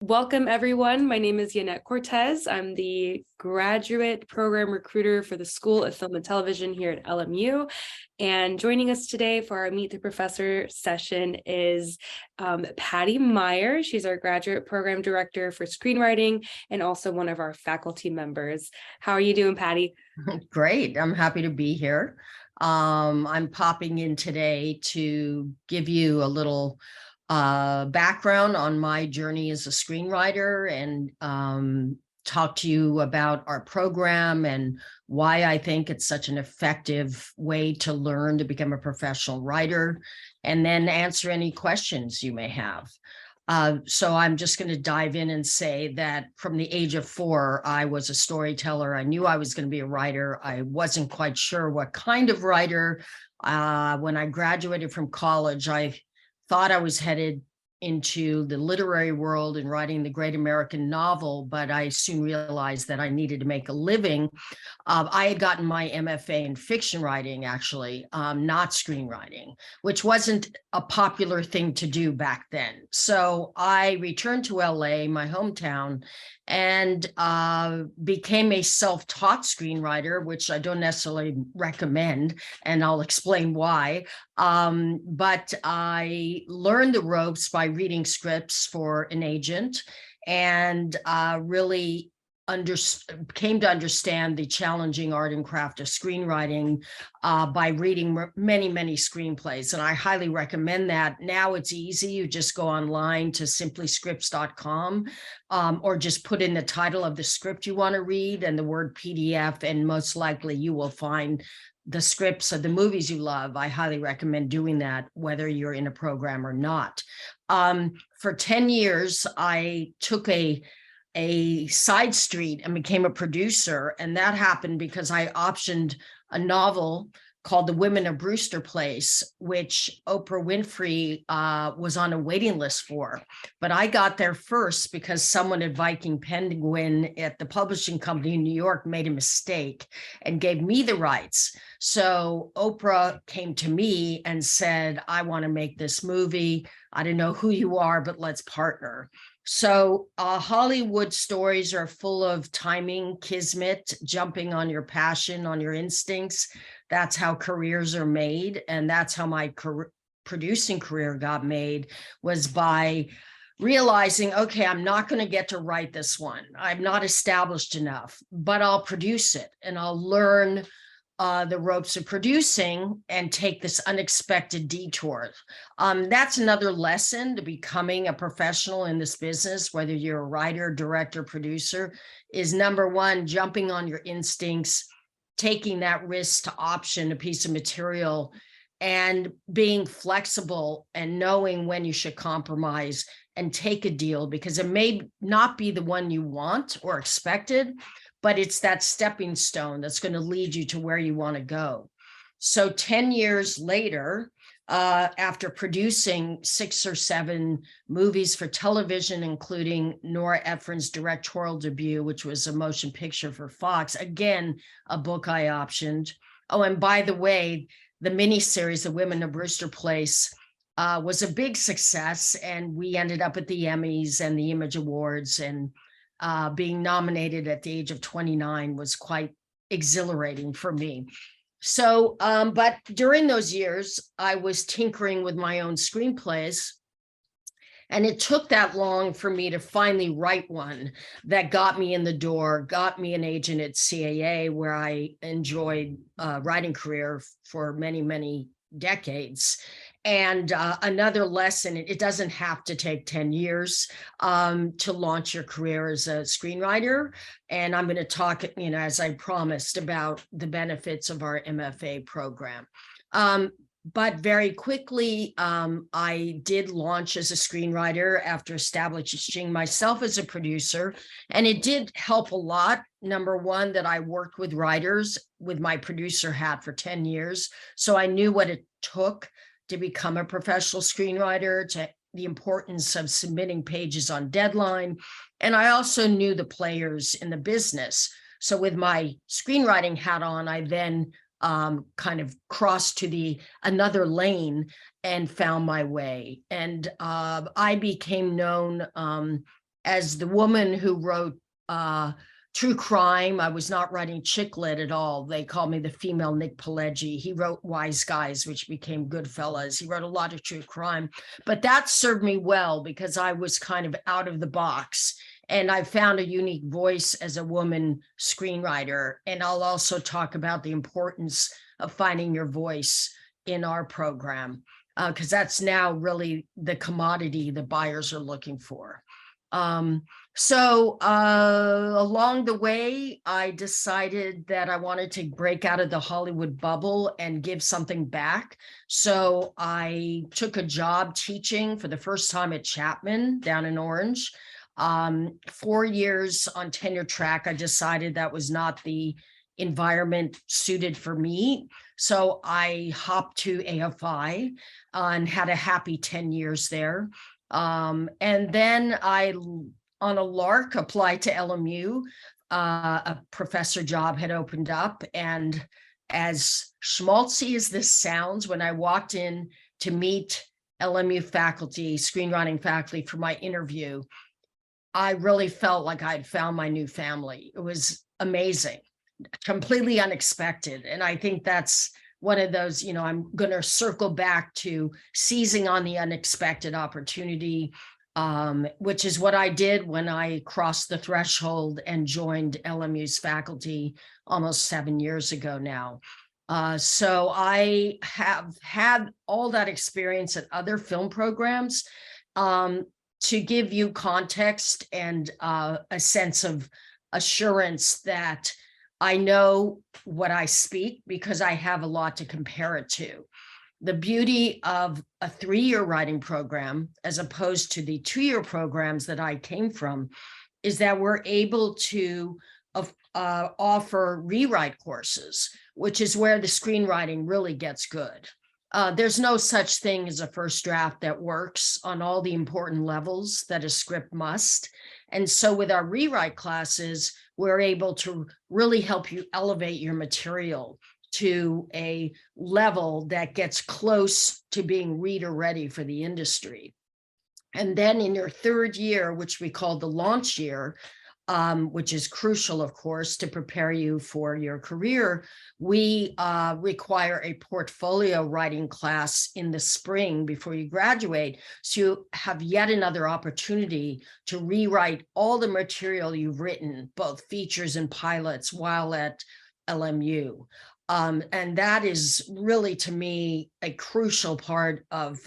Welcome, everyone. My name is Yanette Cortez. I'm the graduate program recruiter for the School of Film and Television here at LMU. And joining us today for our Meet the Professor session is Patty Meyer. She's our graduate program director for screenwriting and also one of our faculty members. How are you doing, Patty? Great. I'm happy to be here. I'm popping in today to give you a little background on my journey as a screenwriter and talk to you about our program and why I think it's such an effective way to learn to become a professional writer, and then answer any questions you may have. So I'm just going to dive in and say that from the age of 4, I was a storyteller. I knew I was going to be a writer. I wasn't quite sure what kind of writer. When I graduated from college, I thought I was headed into the literary world and writing the great American novel, but I soon realized that I needed to make a living. I had gotten my MFA in fiction writing, actually, not screenwriting, which wasn't a popular thing to do back then. So I returned to LA, my hometown, and became a self-taught screenwriter, which I don't necessarily recommend, and I'll explain why. But I learned the ropes by reading scripts for an agent and really came to understand the challenging art and craft of screenwriting by reading many screenplays. And I highly recommend that. Now it's easy. You just go online to simplyscripts.com or just put in the title of the script you want to read and the word PDF, and most likely you will find the scripts of the movies you love. I highly recommend doing that, whether you're in a program or not. For 10 years, I took a side street and became a producer. And that happened because I optioned a novel called The Women of Brewster Place, which Oprah Winfrey was on a waiting list for. But I got there first because someone at Viking Penguin at the publishing company in New York made a mistake and gave me the rights. So Oprah came to me and said, I want to make this movie. I don't know who you are, but let's partner. So Hollywood stories are full of timing, kismet, jumping on your passion, on your instincts. That's how careers are made. And that's how my producing career got made, was by realizing, okay, I'm not going to get to write this one. I'm not established enough, but I'll produce it and I'll learn the ropes of producing and take this unexpected detour. That's another lesson to becoming a professional in this business, whether you're a writer, director, producer, is number one, jumping on your instincts, taking that risk to option a piece of material, and being flexible and knowing when you should compromise and take a deal, because it may not be the one you want or expected, but it's that stepping stone that's going to lead you to where you want to go. So 10 years later, after producing 6 or 7 movies for television, including Nora Ephron's directorial debut, which was a motion picture for Fox, again, a book I optioned. Oh, and by the way, the miniseries, The Women of Brewster Place, was a big success, and we ended up at the Emmys and the Image Awards, and being nominated at the age of 29 was quite exhilarating for me. So, but during those years, I was tinkering with my own screenplays, and it took that long for me to finally write one that got me in the door, got me an agent at CAA, where I enjoyed a writing career for many decades. And another lesson, it doesn't have to take 10 years to launch your career as a screenwriter. And I'm going to talk, as I promised, about the benefits of our MFA program. But very quickly, I did launch as a screenwriter after establishing myself as a producer. And it did help a lot. Number one, that I worked with writers with my producer hat for 10 years. So I knew what it took to become a professional screenwriter, to the importance of submitting pages on deadline. And I also knew the players in the business. So with my screenwriting hat on, I then kind of crossed to another lane and found my way. And I became known as the woman who wrote true crime. I was not writing chick lit at all. They called me the female Nick Pileggi. He wrote Wise Guys, which became Goodfellas. He wrote a lot of true crime, but that served me well because I was kind of out of the box. And I found a unique voice as a woman screenwriter. And I'll also talk about the importance of finding your voice in our program, because that's now really the commodity the buyers are looking for. So along the way, I decided that I wanted to break out of the Hollywood bubble and give something back. So I took a job teaching for the first time at Chapman down in Orange. 4 years on tenure track. I decided that was not the environment suited for me. So I hopped to AFI and had a happy 10 years there. And then I, on a lark, applied to LMU. A professor job had opened up. And as schmaltzy as this sounds, when I walked in to meet LMU faculty, screenwriting faculty for my interview, I really felt like I'd found my new family. It was amazing, completely unexpected. And I think that's one of those, I'm going to circle back to seizing on the unexpected opportunity, which is what I did when I crossed the threshold and joined LMU's faculty almost 7 years ago now. So I have had all that experience at other film programs. To give you context and a sense of assurance that I know what I speak because I have a lot to compare it to. The beauty of a 3-year writing program, as opposed to the 2-year programs that I came from, is that we're able to offer rewrite courses, which is where the screenwriting really gets good. There's no such thing as a first draft that works on all the important levels that a script must. And so with our rewrite classes, we're able to really help you elevate your material to a level that gets close to being reader ready for the industry. And then in your 3rd year, which we call the launch year, which is crucial, of course, to prepare you for your career, we require a portfolio writing class in the spring before you graduate. So you have yet another opportunity to rewrite all the material you've written, both features and pilots, while at LMU. And that is really, to me, a crucial part of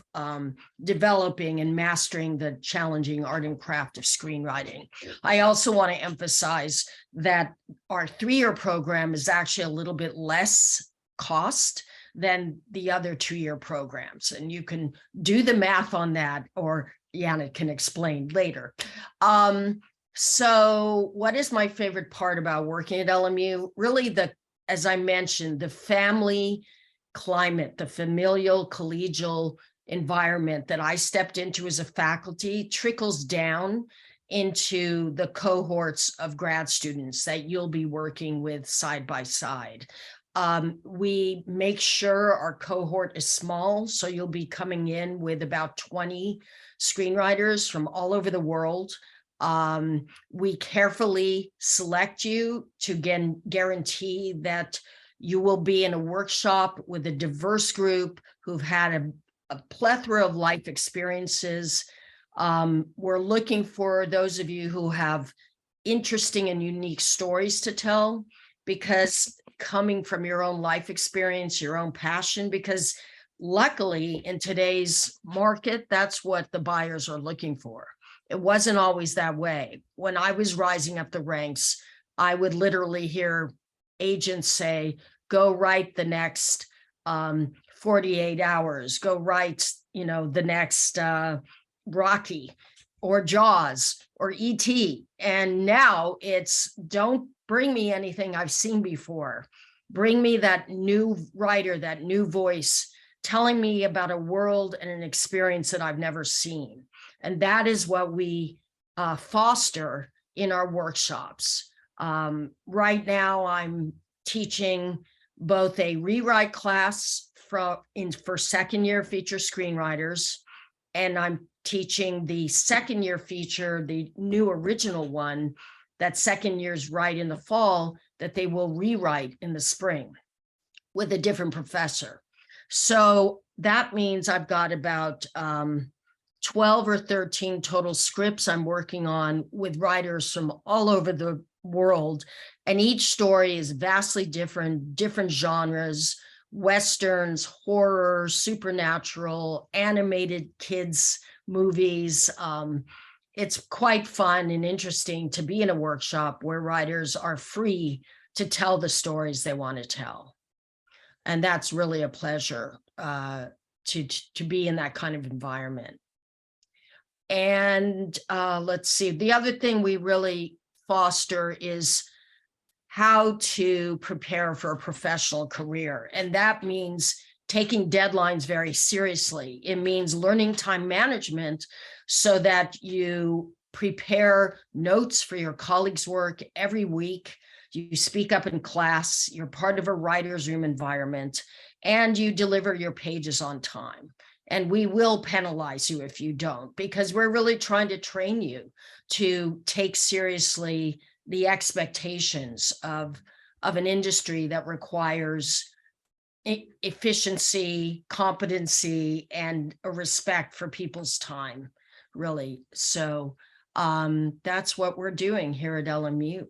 developing and mastering the challenging art and craft of screenwriting. I also want to emphasize that our 3-year program is actually a little bit less cost than the other 2-year programs. And you can do the math on that, or Janet can explain later. So what is my favorite part about working at LMU? Really, as I mentioned, the family climate, the familial, collegial environment that I stepped into as a faculty trickles down into the cohorts of grad students that you'll be working with side by side. We make sure our cohort is small, so you'll be coming in with about 20 screenwriters from all over the world. We carefully select you to guarantee that you will be in a workshop with a diverse group who've had a plethora of life experiences. We're looking for those of you who have interesting and unique stories to tell, because coming from your own life experience, your own passion, because luckily in today's market, that's what the buyers are looking for. It wasn't always that way. When I was rising up the ranks, I would literally hear agents say, go write the next 48 hours, go write, the next Rocky or Jaws or E.T. And now it's, don't bring me anything I've seen before. Bring me that new writer, that new voice, telling me about a world and an experience that I've never seen. And that is what we foster in our workshops. Right now, I'm teaching both a rewrite class for 2nd year feature screenwriters and I'm teaching the second year feature, the new original one, that second year's right in the fall, that they will rewrite in the spring with a different professor. So that means I've got about 12 or 13 total scripts I'm working on with writers from all over the world. And each story is vastly different genres, Westerns, horror, supernatural, animated kids movies. It's quite fun and interesting to be in a workshop where writers are free to tell the stories they want to tell. And that's really a pleasure to be in that kind of environment. And let's see, the other thing we really foster is how to prepare for a professional career. And that means taking deadlines very seriously. It means learning time management so that you prepare notes for your colleagues' work every week. You speak up in class, you're part of a writer's room environment, and you deliver your pages on time. And we will penalize you if you don't, because we're really trying to train you to take seriously the expectations of an industry that requires efficiency, competency, and a respect for people's time, really. So that's what we're doing here at LMU.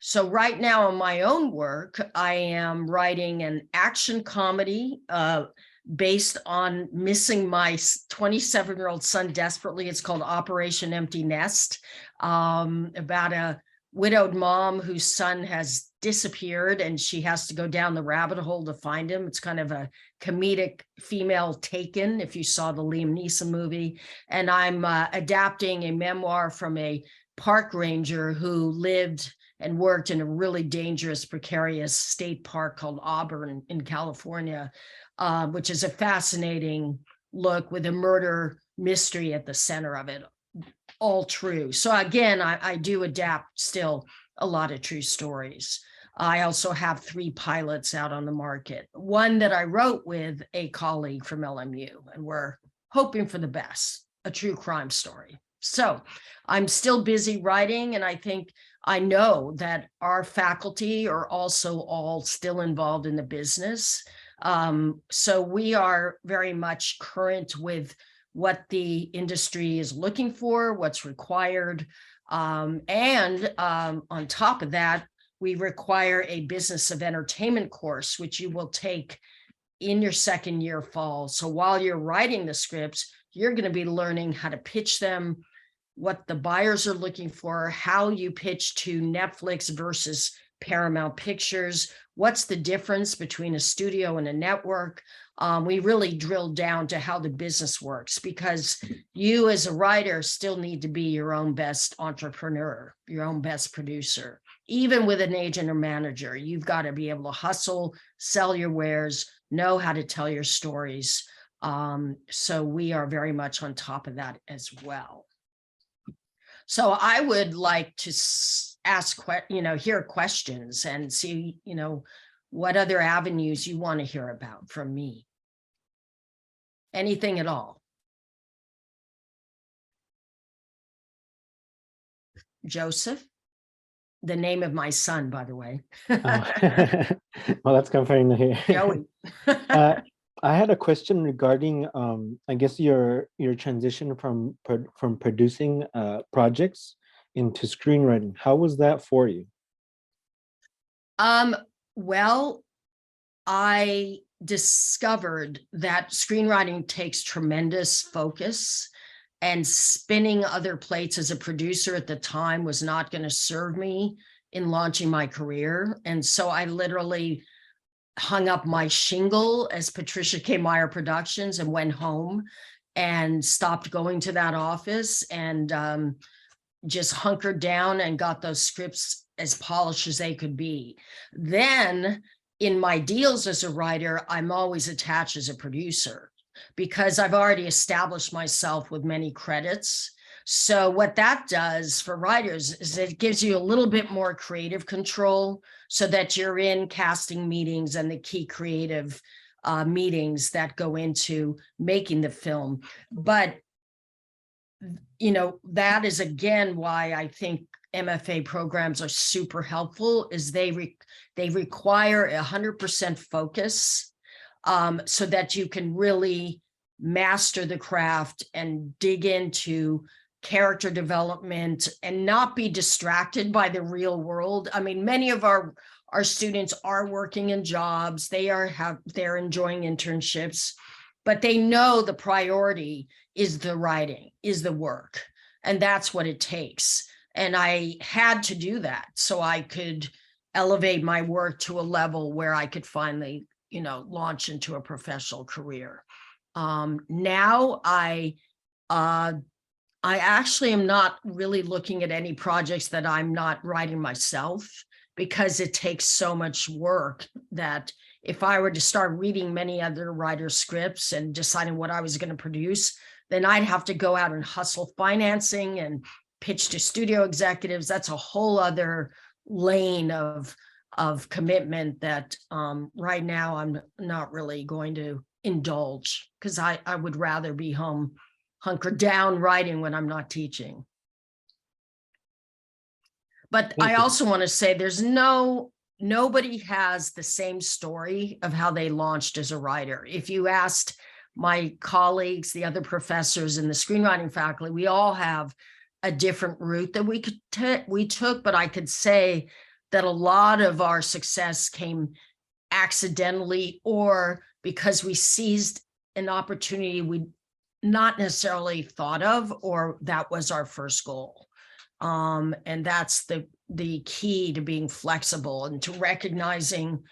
So right now in my own work, I am writing an action comedy based on missing my 27-year-old son desperately. It's called Operation Empty Nest, about a widowed mom whose son has disappeared and she has to go down the rabbit hole to find him. It's kind of a comedic female Taken, if you saw the Liam Neeson movie. And I'm adapting a memoir from a park ranger who lived and worked in a really dangerous, precarious state park called Auburn in California, which is a fascinating look with a murder mystery at the center of it, all true. So again, I do adapt still a lot of true stories. I also have 3 pilots out on the market, one that I wrote with a colleague from LMU, and we're hoping for the best, a true crime story. So I'm still busy writing, and I know that our faculty are also all still involved in the business. So we are very much current with what the industry is looking for, what's required. And on top of that, we require a business of entertainment course, which you will take in your second year fall. So while you're writing the scripts, you're going to be learning how to pitch them, what the buyers are looking for, how you pitch to Netflix versus Paramount Pictures, what's the difference between a studio and a network. We really drill down to how the business works, because you as a writer still need to be your own best entrepreneur, your own best producer. Even with an agent or manager, you've got to be able to hustle, sell your wares, know how to tell your stories. So we are very much on top of that as well. So I would like to hear questions and see, what other avenues you want to hear about from me. Anything at all. Joseph, the name of my son, by the way. Well, that's comforting to hear. Joey. I had a question regarding, I guess your transition from producing projects into screenwriting. How was that for you? Well, I discovered that screenwriting takes tremendous focus, and spinning other plates as a producer at the time was not going to serve me in launching my career. And so I literally hung up my shingle as Patricia K. Meyer Productions and went home and stopped going to that office, and just hunkered down and got those scripts as polished as they could be. Then in my deals as a writer, I'm always attached as a producer because I've already established myself with many credits. So what that does for writers is it gives you a little bit more creative control so that you're in casting meetings and the key creative meetings that go into making the film. But, that is again why I think MFA programs are super helpful, is they require 100% focus, so that you can really master the craft and dig into character development and not be distracted by the real world. I mean, many of our students are working in jobs, they're enjoying internships, but they know the priority is the writing, is the work, and that's what it takes. And I had to do that so I could elevate my work to a level where I could finally, launch into a professional career. Now I actually am not really looking at any projects that I'm not writing myself, because it takes so much work that if I were to start reading many other writers' scripts and deciding what I was going to produce, then I'd have to go out and hustle financing and pitch to studio executives. That's a whole other lane of commitment that right now I'm not really going to indulge, because I would rather be home hunkered down writing when I'm not teaching. But I also want to say there's nobody has the same story of how they launched as a writer. If you asked my colleagues, the other professors in the screenwriting faculty, we all have a different route that we took, but I could say that a lot of our success came accidentally, or because we seized an opportunity we not necessarily thought of, or that was our first goal. And that's the key to being flexible and to recognizing,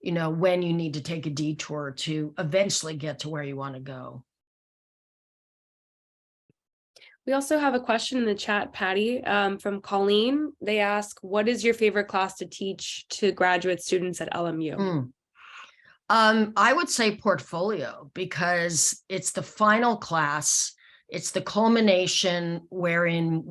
when you need to take a detour to eventually get to where you want to go. We also have a question in the chat, Patty, from Colleen. They ask, what is your favorite class to teach to graduate students at LMU? I would say portfolio, because it's the final class. It's the culmination wherein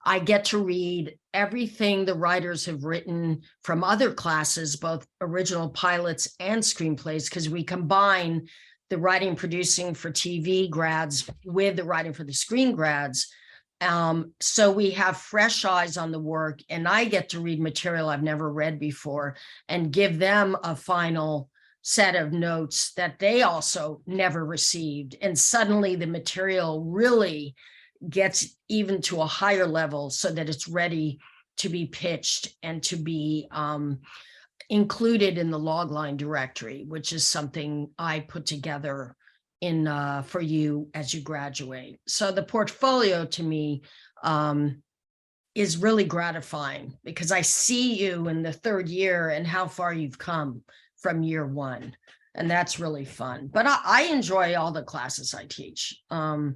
I get to read everything the writers have written from other classes, both original pilots and screenplays, because we combine the writing producing for TV grads with the writing for the screen grads. So we have fresh eyes on the work, and I get to read material I've never read before and give them a final set of notes that they also never received. And suddenly the material really gets even to a higher level so that it's ready to be pitched and to be included in the logline directory, which is something I put together for you as you graduate. So the portfolio to me is really gratifying, because I see you in the third year and how far you've come from year one. And that's really fun. But I enjoy all the classes I teach. But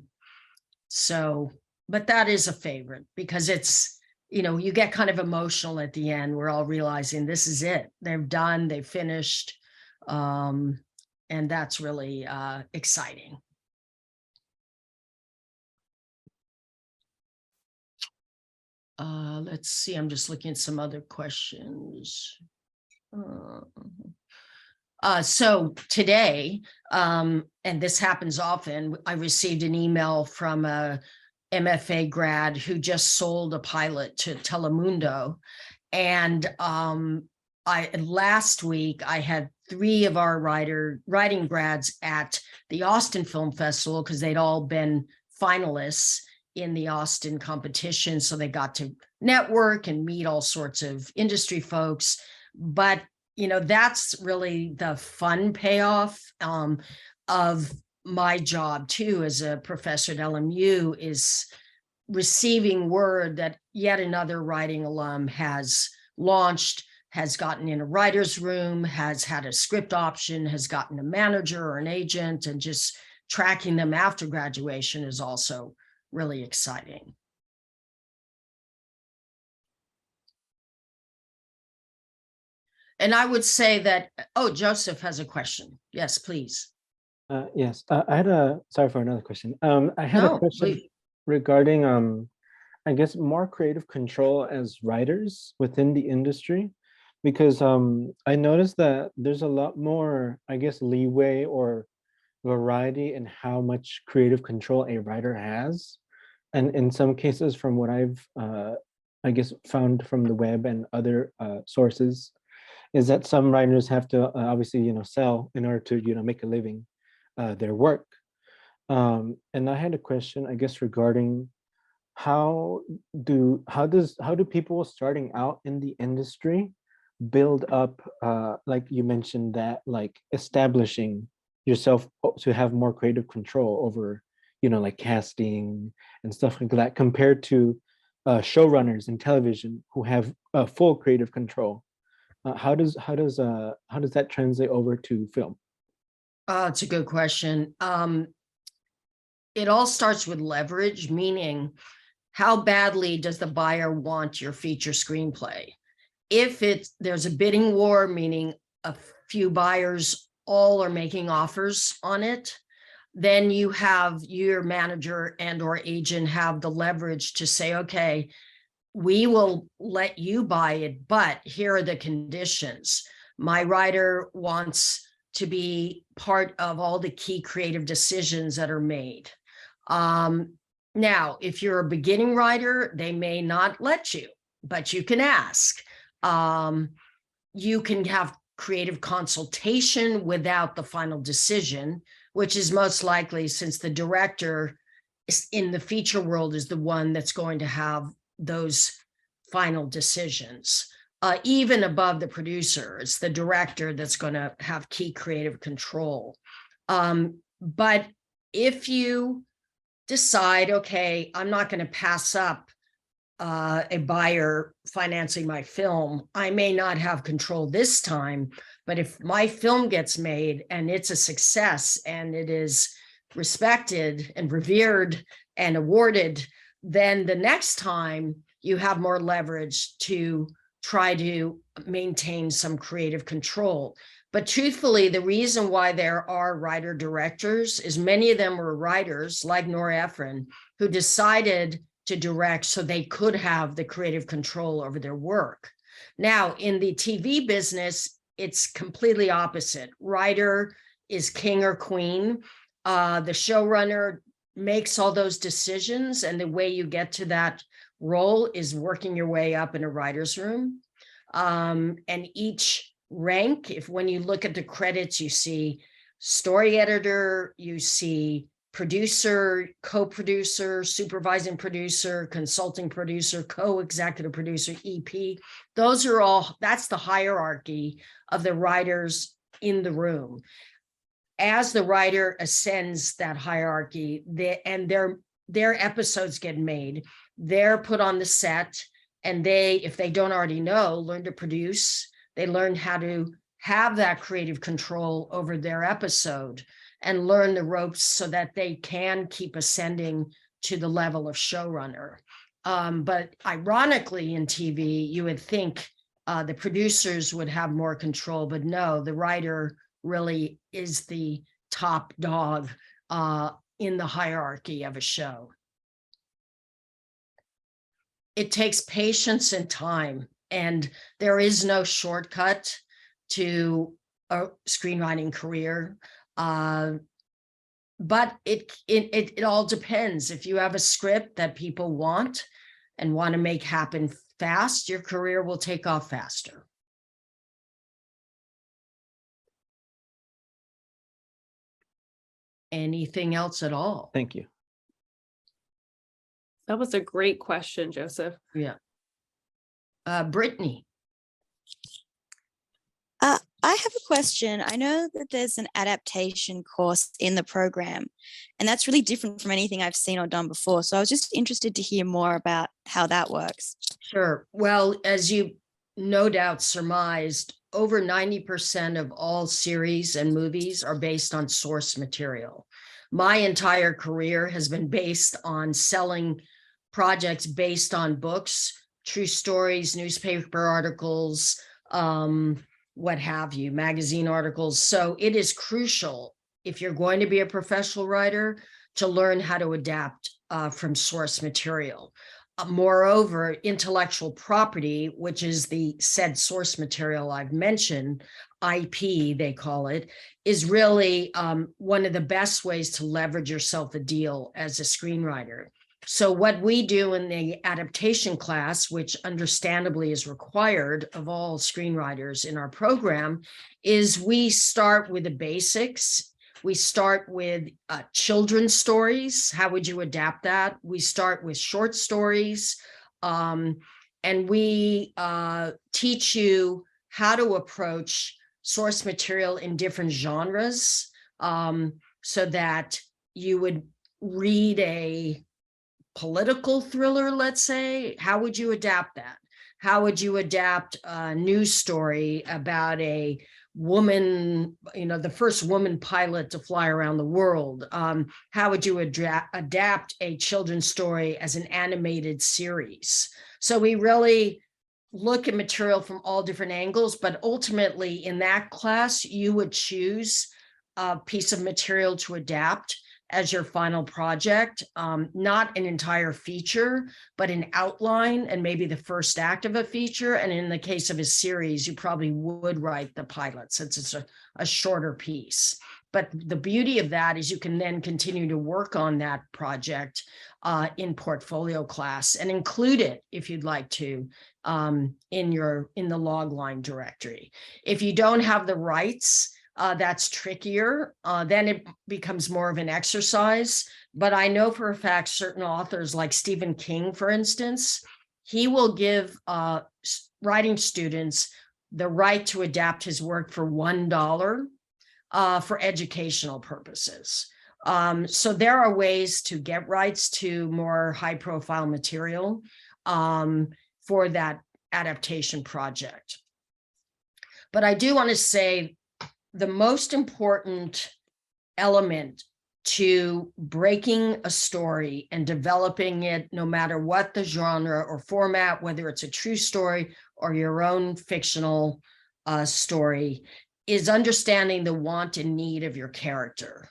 that is a favorite, because it's, you get kind of emotional at the end. We're all realizing this is it. They're done, they've finished. And that's really exciting. Let's see, I'm just looking at some other questions. So today, and this happens often, I received an email from a MFA grad who just sold a pilot to Telemundo. And last week I had 3 of our writing grads at the Austin Film Festival, because they'd all been finalists in the Austin competition. So they got to network and meet all sorts of industry folks. But that's really the fun payoff of my job too as a professor at LMU, is receiving word that yet another writing alum has launched, has gotten in a writer's room, has had a script option, has gotten a manager or an agent, and just tracking them after graduation is also really exciting. And I would say that, Joseph has a question. Yes, please. Yes, I had sorry for another question. I had a question please. Regarding, I guess, more creative control as writers within the industry. because I noticed that there's a lot more, I guess, leeway or variety in how much creative control a writer has. And in some cases, from what I've, I guess, found from the web and other sources, is that some writers have to obviously, sell in order to, make a living their work. And I had a question, I guess, regarding how do people starting out in the industry build up, like you mentioned, that like establishing yourself to have more creative control over, like casting and stuff like that, compared to showrunners in television who have full creative control. How does that translate over to film? It's a good question. It all starts with leverage, meaning how badly does the buyer want your feature screenplay? If there's a bidding war, meaning a few buyers all are making offers on it, then you have your manager and or agent have the leverage to say, okay, we will let you buy it, but here are the conditions. My writer wants to be part of all the key creative decisions that are made. Now, if you're a beginning writer, they may not let you, but you can ask. You can have creative consultation without the final decision, which is most likely, since the director in the feature world is the one that's going to have those final decisions. Even above the producer, it's the director that's going to have key creative control. But if you decide, okay, I'm not going to pass up a buyer financing my film, I may not have control this time, but if my film gets made and it's a success and it is respected and revered and awarded, then the next time you have more leverage to try to maintain some creative control. But truthfully, the reason why there are writer directors is many of them were writers like Nora Ephron who decided to direct so they could have the creative control over their work. Now, in the TV business, it's completely opposite. Writer is king or queen. The showrunner makes all those decisions, and the way you get to that role is working your way up in a writer's room. And each rank, when you look at the credits, you see story editor, you see producer, co-producer, supervising producer, consulting producer, co-executive producer, EP. That's the hierarchy of the writers in the room. As the writer ascends that hierarchy, their episodes get made, they're put on the set, and they, if they don't already know, learn to produce. They learn how to have that creative control over their episode and learn the ropes so that they can keep ascending to the level of showrunner. But ironically, in TV, you would think the producers would have more control, but no, the writer really is the top dog in the hierarchy of a show. It takes patience and time, and there is no shortcut to a screenwriting career. But it all depends. If you have a script that people want and want to make happen fast, your career will take off faster. Anything else at all? Thank you. That was a great question, Joseph. Yeah. Brittany. I have a question. I know that there's an adaptation course in the program, and that's really different from anything I've seen or done before. So I was just interested to hear more about how that works. Sure. Well, as you no doubt surmised, over 90% of all series and movies are based on source material. My entire career has been based on selling projects based on books, true stories, newspaper articles, what have you, magazine articles. So it is crucial, if you're going to be a professional writer, to learn how to adapt from source material. Moreover, intellectual property, which is the said source material I've mentioned, IP, they call it, is really one of the best ways to leverage yourself a deal as a screenwriter. So what we do in the adaptation class, which understandably is required of all screenwriters in our program, is we start with the basics. We start with children's stories. How would you adapt that? We start with short stories, and we teach you how to approach source material in different genres, so that you would read a political thriller, let's say. How would you adapt that? How would you adapt a news story about a woman, the first woman pilot to fly around the world? How would you adapt a children's story as an animated series? So we really look at material from all different angles, but ultimately in that class, you would choose a piece of material to adapt as your final project, not an entire feature, but an outline and maybe the first act of a feature. And in the case of a series, you probably would write the pilot since it's a shorter piece. But the beauty of that is you can then continue to work on that project in portfolio class and include it, if you'd like to, in the logline directory. If you don't have the rights, that's trickier. Then it becomes more of an exercise. But I know for a fact certain authors like Stephen King, for instance, he will give writing students the right to adapt his work for $1 for educational purposes. So there are ways to get rights to more high-profile material for that adaptation project. But I do want to say the most important element to breaking a story and developing it, no matter what the genre or format, whether it's a true story or your own fictional story, is understanding the want and need of your character.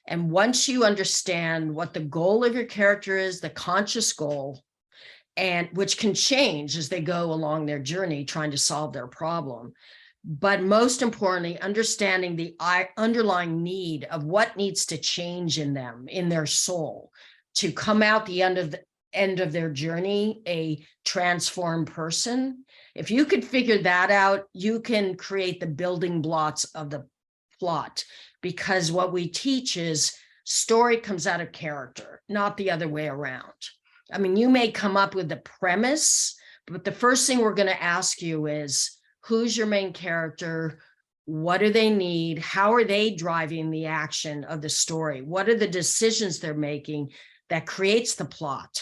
And once you understand what the goal of your character is, the conscious goal, and which can change as they go along their journey trying to solve their problem, but most importantly, understanding the underlying need of what needs to change in them, in their soul, to come out the end of their journey a transformed person. If you could figure that out, you can create the building blocks of the plot, because what we teach is story comes out of character, not the other way around. I mean, you may come up with the premise, but the first thing we're going to ask you is, who's your main character? What do they need? How are they driving the action of the story? What are the decisions they're making that creates the plot?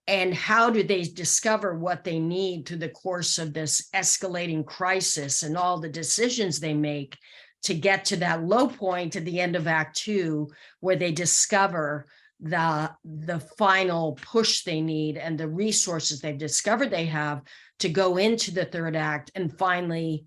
And how do they discover what they need through the course of this escalating crisis and all the decisions they make to get to that low point at the end of Act 2, where they discover the final push they need and the resources they've discovered they have to go into the third act and finally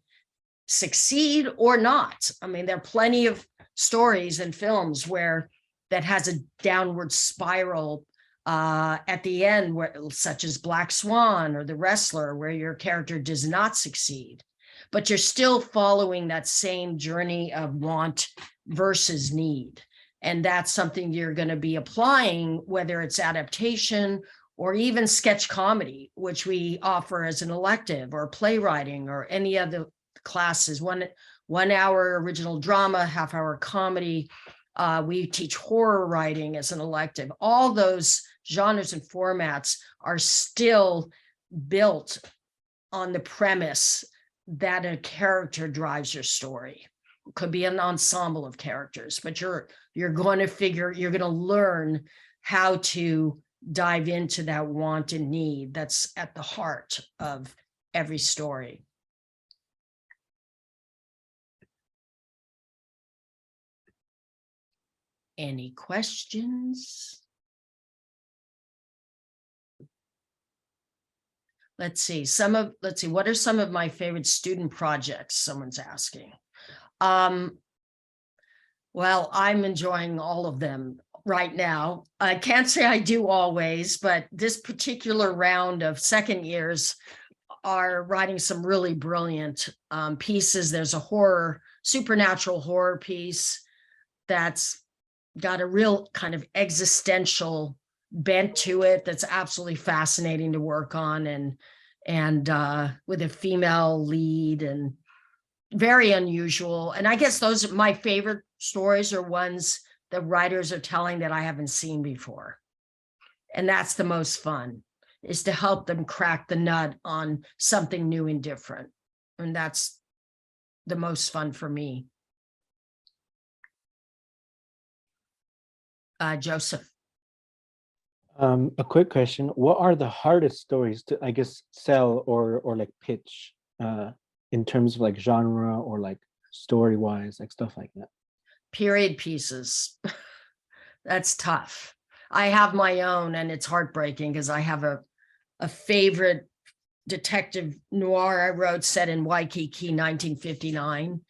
succeed or not. I mean, there are plenty of stories and films where that has a downward spiral at the end, where, such as Black Swan or The Wrestler, where your character does not succeed, but you're still following that same journey of want versus need. And that's something you're going to be applying, whether it's adaptation or even sketch comedy, which we offer as an elective, or playwriting, or any other classes, 1 hour original drama, half-hour comedy. We teach horror writing as an elective. All those genres and formats are still built on the premise that a character drives your story. It could be an ensemble of characters, but you're going to learn how to dive into that want and need that's at the heart of every story. Any questions? Let's see, what are some of my favorite student projects? Someone's asking. Well, I'm enjoying all of them. right now. I can't say I do always, but this particular round of second years are writing some really brilliant pieces. There's a supernatural horror piece that's got a real kind of existential bent to it that's absolutely fascinating to work on, and with a female lead, and very unusual. And I guess those are my favorite stories, are ones that writers are telling that I haven't seen before. And that's the most fun, is to help them crack the nut on something new and different. And that's the most fun for me. Joseph. A quick question. What are the hardest stories to, I guess, sell or like pitch in terms of like genre or like story-wise, like stuff like that? Period pieces. That's tough. I have my own, and it's heartbreaking because I have a favorite detective noir I wrote set in Waikiki, 1959.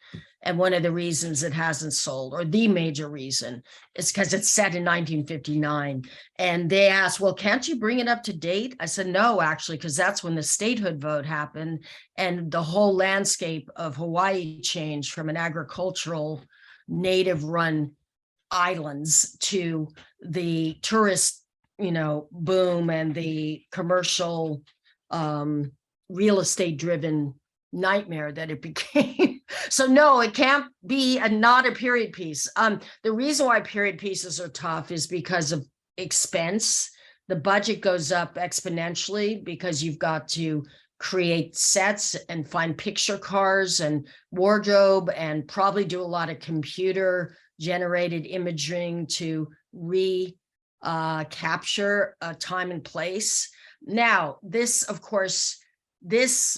And one of the reasons it hasn't sold, or the major reason, is because it's set in 1959. And they asked, well, can't you bring it up to date? I said, no, actually, because that's when the statehood vote happened. And the whole landscape of Hawaii changed from an agricultural, native-run islands to the tourist, boom, and the commercial, real estate-driven nightmare that it became. So no, it can't be not a period piece. The reason why period pieces are tough is because of expense. The budget goes up exponentially because you've got to create sets and find picture cars and wardrobe, and probably do a lot of computer generated imaging to capture time and place. Now, this, of course,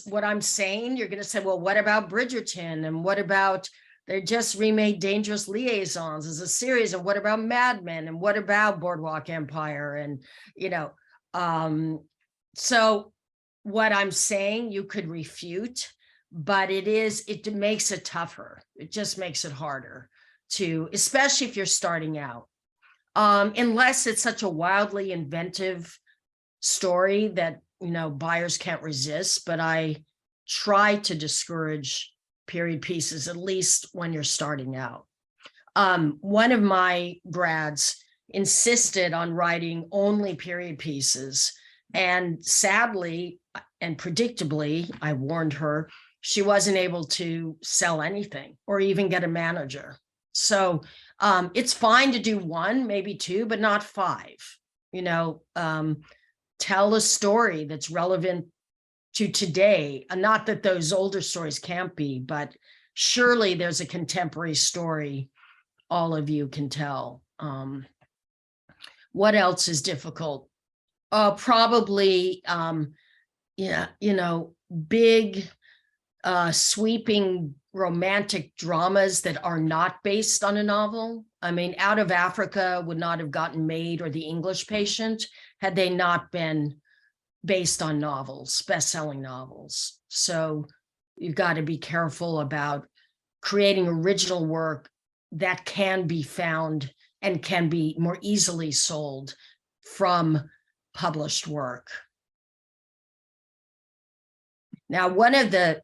what I'm saying, you're going to say, well, what about Bridgerton? And what about, they just remade Dangerous Liaisons as a series. And what about Mad Men? And what about Boardwalk Empire? And, so what I'm saying, you could refute, but it makes it tougher. It just makes it harder to, especially if you're starting out, unless it's such a wildly inventive story that buyers can't resist. But I try to discourage period pieces, at least when you're starting out. One of my grads insisted on writing only period pieces, and sadly and predictably, I warned her, she wasn't able to sell anything or even get a manager. So it's fine to do one, maybe two, but not five. Tell a story that's relevant to today. Not that those older stories can't be, but surely there's a contemporary story all of you can tell. What else is difficult? Probably, big, sweeping romantic dramas that are not based on a novel. I mean, Out of Africa would not have gotten made, or The English Patient, had they not been based on novels, best-selling novels. So you've got to be careful about creating original work that can be found and can be more easily sold from published work. Now, one of the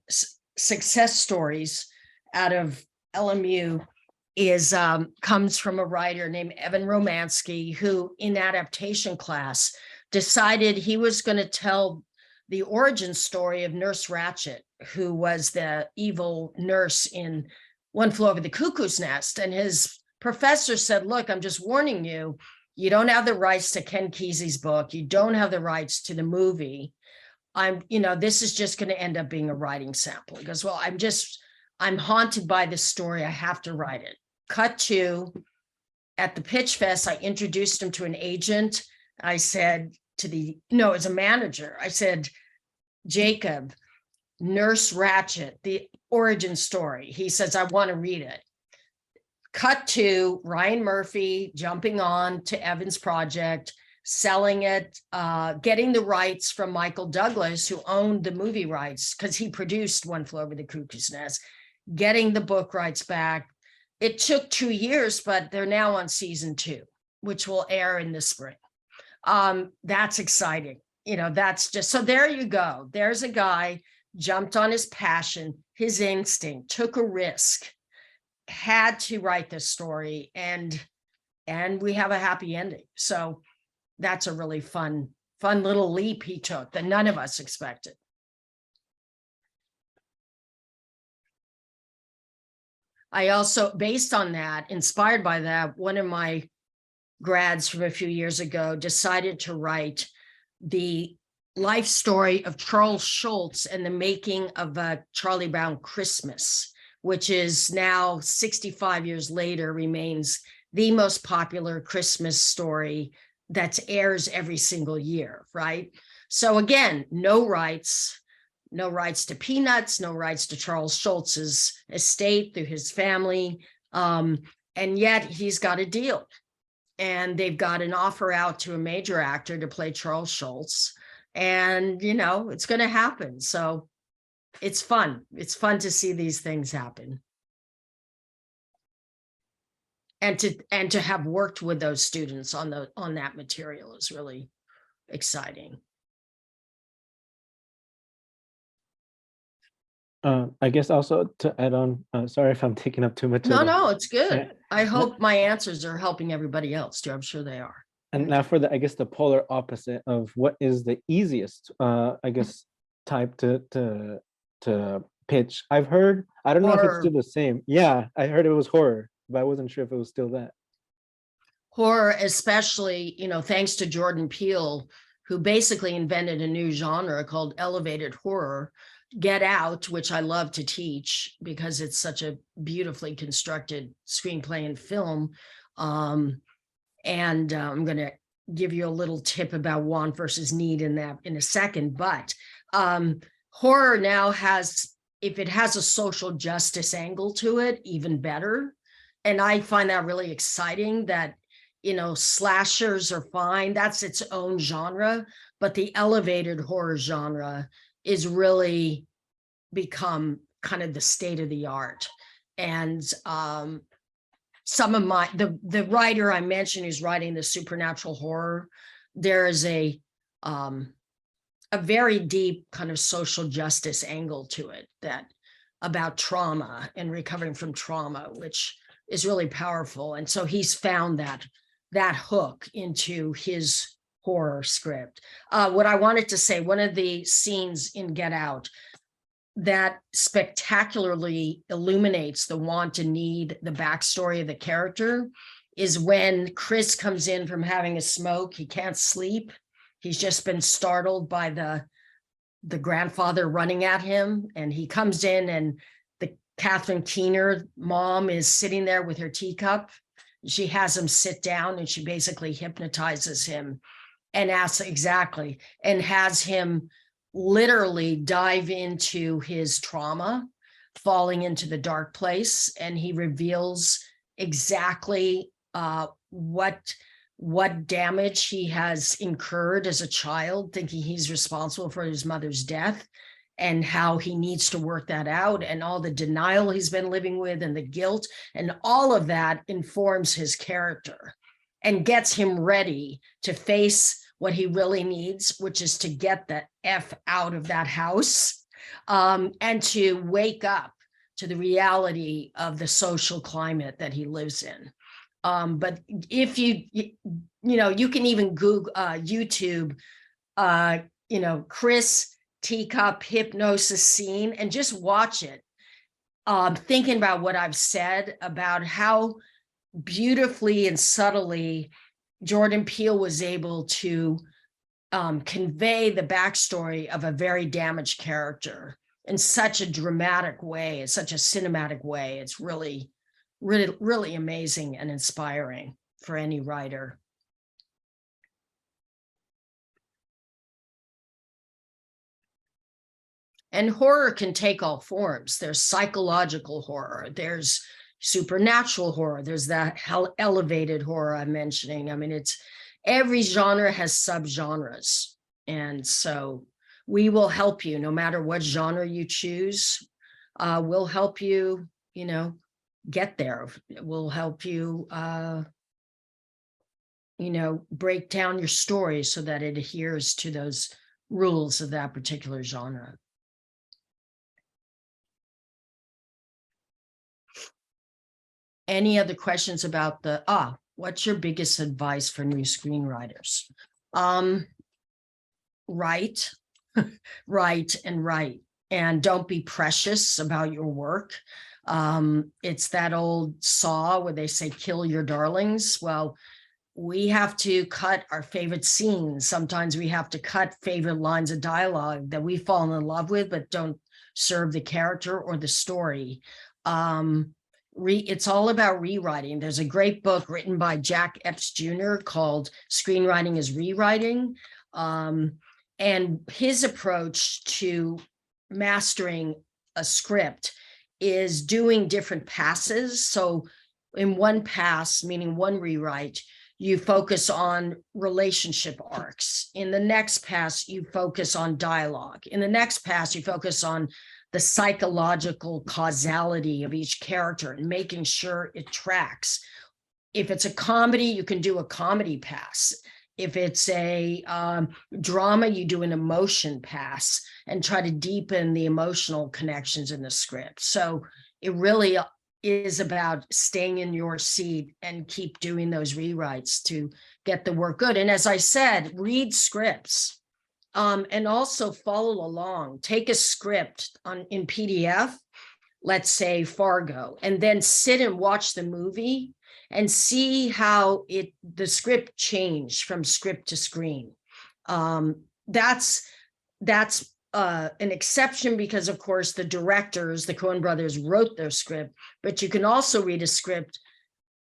success stories out of LMU comes from a writer named Evan Romansky, who in adaptation class decided he was going to tell the origin story of Nurse Ratched, who was the evil nurse in One Flew Over the Cuckoo's Nest. And his professor said, look, I'm just warning you, you don't have the rights to Ken Kesey's book. You don't have the rights to the movie. This is just going to end up being a writing sample. He goes, well, I'm haunted by this story. I have to write it. Cut to, at the pitch fest, I introduced him to an agent. I said as a manager, I said, Jacob, Nurse Ratched, the origin story. He says, I want to read it. Cut to Ryan Murphy jumping on to Evan's project, selling it, getting the rights from Michael Douglas, who owned the movie rights because he produced One Flew Over the Cuckoo's Nest, getting the book rights back. It took 2 years, but they're now on season 2. which will air in the spring. That's exciting. That's just, so there you go. There's a guy jumped on his passion, his instinct, took a risk, had to write this story, and we have a happy ending. So that's a really fun little leap he took that none of us expected. I also, based on that, inspired by that, one of my grads from a few years ago decided to write the life story of Charles Schulz and the making of a Charlie Brown Christmas, which is now 65 years later, remains the most popular Christmas story that airs every single year, right? So again, no rights to Peanuts, no rights to Charles Schulz's estate through his family. And yet he's got a deal. And they've got an offer out to a major actor to play Charles Schulz. And, it's going to happen. So it's fun. It's fun to see these things happen. And to have worked with those students on that material is really exciting. I guess also to add on, sorry if I'm taking up too much. No, it's good. I hope my answers are helping everybody else too. I'm sure they are. And now for I guess the polar opposite of what is the easiest, I guess, type to pitch. I've heard, I don't know if it's still the same. Yeah, I heard it was horror, but I wasn't sure if it was still that. Horror, especially, thanks to Jordan Peele, who basically invented a new genre called elevated horror. Get Out, which I love to teach because it's such a beautifully constructed screenplay and film. I'm going to give you a little tip about want versus need in a second. But horror now has, if it has a social justice angle to it, even better. And I find that really exciting that, slashers are fine. That's its own genre. But the elevated horror genre is really become kind of the state of the art. And some of the writer I mentioned who's writing the supernatural horror, there is a very deep kind of social justice angle to it, that about trauma and recovering from trauma, which is really powerful. And so he's found that hook into his horror script. What I wanted to say, one of the scenes in Get Out that spectacularly illuminates the want and need, the backstory of the character, is when Chris comes in from having a smoke. He can't sleep. He's just been startled by the grandfather running at him. And he comes in, and the Catherine Keener mom is sitting there with her teacup. She has him sit down, and she basically hypnotizes him and asks exactly, and has him literally dive into his trauma, falling into the dark place. And he reveals exactly what damage he has incurred as a child, thinking he's responsible for his mother's death, and how he needs to work that out, and all the denial he's been living with, and the guilt, and all of that informs his character and gets him ready to face what he really needs, which is to get the F out of that house, and to wake up to the reality of the social climate that he lives in. But if you can even Google, YouTube, Chris teacup hypnosis scene, and just watch it. Thinking about what I've said about how beautifully and subtly Jordan Peele was able to convey the backstory of a very damaged character in such a dramatic way, in such a cinematic way. It's really, really, really amazing and inspiring for any writer. And horror can take all forms. There's psychological horror, there's supernatural horror, there's that elevated horror I'm mentioning. I mean, it's every genre has subgenres. And so we will help you no matter what genre you choose. We'll help you, get there. We'll help you break down your story so that it adheres to those rules of that particular genre. Any other questions about what's your biggest advice for new screenwriters? Write, write, and write. And don't be precious about your work. It's that old saw where they say, kill your darlings. Well, we have to cut our favorite scenes. Sometimes we have to cut favorite lines of dialogue that we've fallen in love with, but don't serve the character or the story. It's all about rewriting. There's a great book written by Jack Epps Jr. called Screenwriting is Rewriting. And his approach to mastering a script is doing different passes. So in one pass, meaning one rewrite, you focus on relationship arcs. In the next pass, you focus on dialogue. In the next pass, you focus on the psychological causality of each character and making sure it tracks. If it's a comedy, you can do a comedy pass. If it's a drama, you do an emotion pass and try to deepen the emotional connections in the script. So it really is about staying in your seat and keep doing those rewrites to get the work good. And as I said, read scripts and also follow along. Take a script in PDF, let's say Fargo, and then sit and watch the movie and see how the script changed from script to screen. That's an exception because, of course, the directors, the Coen brothers, wrote their script, but you can also read a script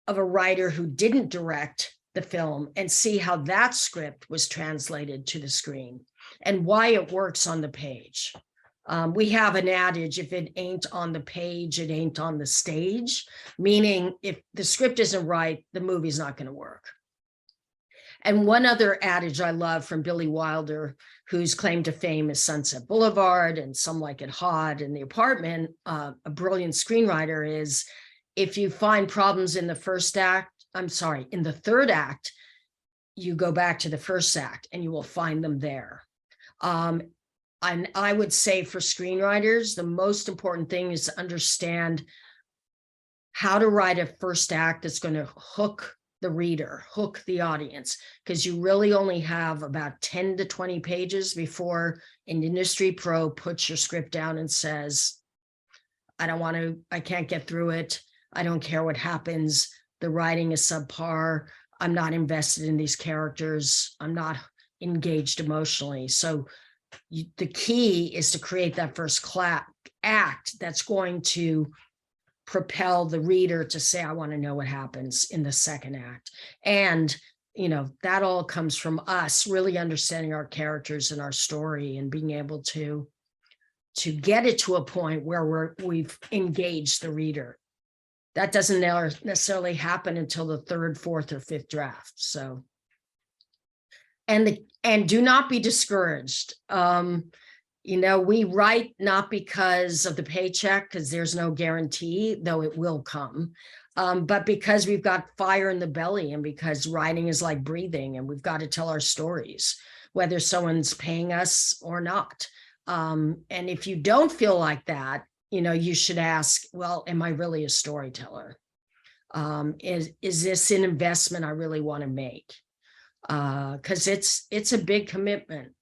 of a writer who didn't direct the film and see how that script was translated to the screen and why it works on the page. We have an adage, if it ain't on the page, it ain't on the stage, meaning if the script isn't right, the movie's not going to work. And one other adage I love from Billy Wilder, whose claim to fame is Sunset Boulevard and Some Like It Hot and The Apartment, a brilliant screenwriter, is if you find problems in the in the third act, you go back to the first act and you will find them there. And I would say for screenwriters, the most important thing is to understand how to write a first act that's going to hook the reader, hook the audience, because you really only have about 10 to 20 pages before an industry pro puts your script down and says, I can't get through it. I don't care what happens. The writing is subpar. I'm not invested in these characters. I'm not engaged emotionally. So the key is to create that first act that's going to propel the reader to say, I want to know what happens in the second act. And, that all comes from us really understanding our characters and our story and being able to get it to a point where we've engaged the reader. That doesn't necessarily happen until the third, fourth, or fifth draft. So, and do not be discouraged. We write not because of the paycheck, because there's no guarantee, though it will come, but because we've got fire in the belly and because writing is like breathing and we've got to tell our stories, whether someone's paying us or not. And if you don't feel like that, you should ask, well, am I really a storyteller? Is this an investment I really want to make? Because it's a big commitment,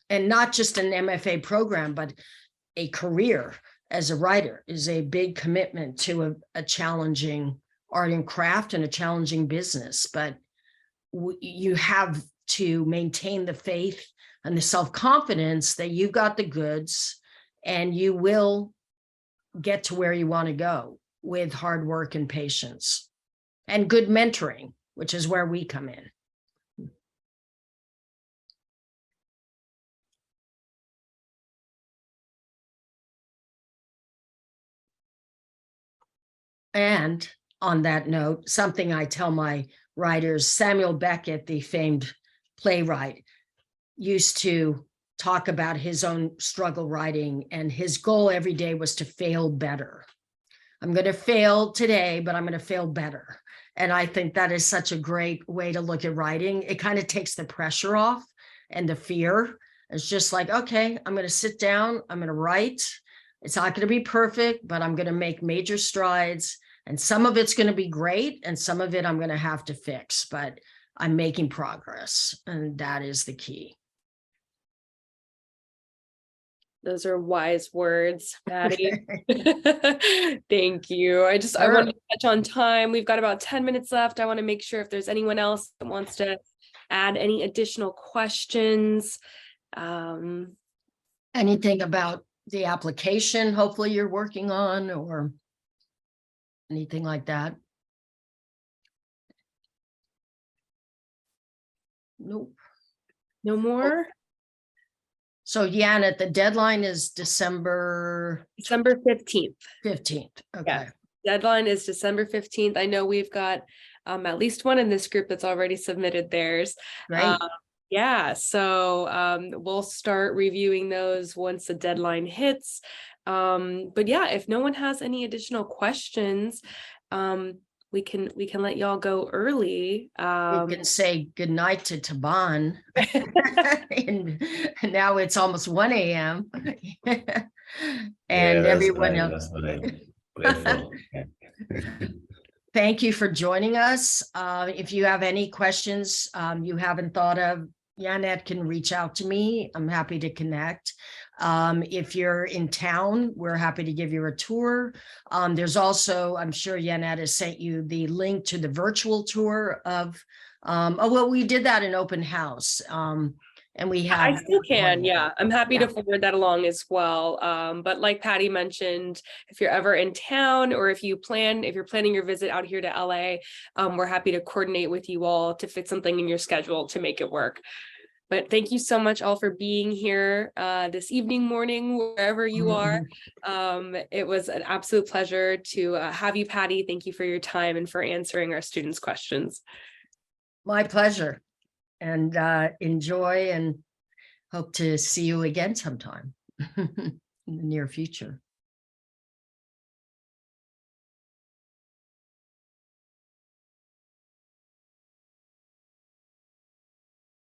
and not just an MFA program, but a career as a writer is a big commitment to a challenging art and craft and a challenging business. But you have to maintain the faith and the self-confidence that you've got the goods and you will get to where you want to go with hard work and patience and good mentoring, which is where we come in. And on that note, something I tell my writers, Samuel Beckett, the famed playwright, used to talk about his own struggle writing, and his goal every day was to fail better. I'm going to fail today, but I'm going to fail better. And I think that is such a great way to look at writing. It kind of takes the pressure off and the fear. It's just like, okay, I'm going to sit down, I'm going to write. It's not going to be perfect, but I'm going to make major strides. And some of it's going to be great, and some of it I'm going to have to fix, but I'm making progress. And that is the key. Those are wise words, Patty. Thank you. I Sure. want to touch on time. We've got about 10 minutes left. I want to make sure if there's anyone else that wants to add any additional questions. Anything about the application, hopefully you're working on, or anything like that? Nope. No more? So Janet, the deadline is December December 15th. 15th. Okay. Yeah. Deadline is December 15th. I know we've got at least one in this group that's already submitted theirs. Great. Yeah, so we'll start reviewing those once the deadline hits. But yeah, if no one has any additional questions, we can let y'all go early. We can say goodnight to Taban. and now it's almost 1 a.m. and everyone else. Grateful. Thank you for joining us. If you have any questions you haven't thought of, Janet can reach out to me. I'm happy to connect. If you're in town, we're happy to give you a tour. There's also, I'm sure Janet has sent you the link to the virtual tour of, we did that in open house. And we have. I still can, yeah. I'm happy to forward that along as well. But like Patty mentioned, if you're ever in town, or if you're planning your visit out here to LA, we're happy to coordinate with you all to fit something in your schedule to make it work. But thank you so much all for being here this evening, morning, wherever you are. It was an absolute pleasure to have you, Patty. Thank you for your time and for answering our students' questions. My pleasure. And enjoy, and hope to see you again sometime in the near future.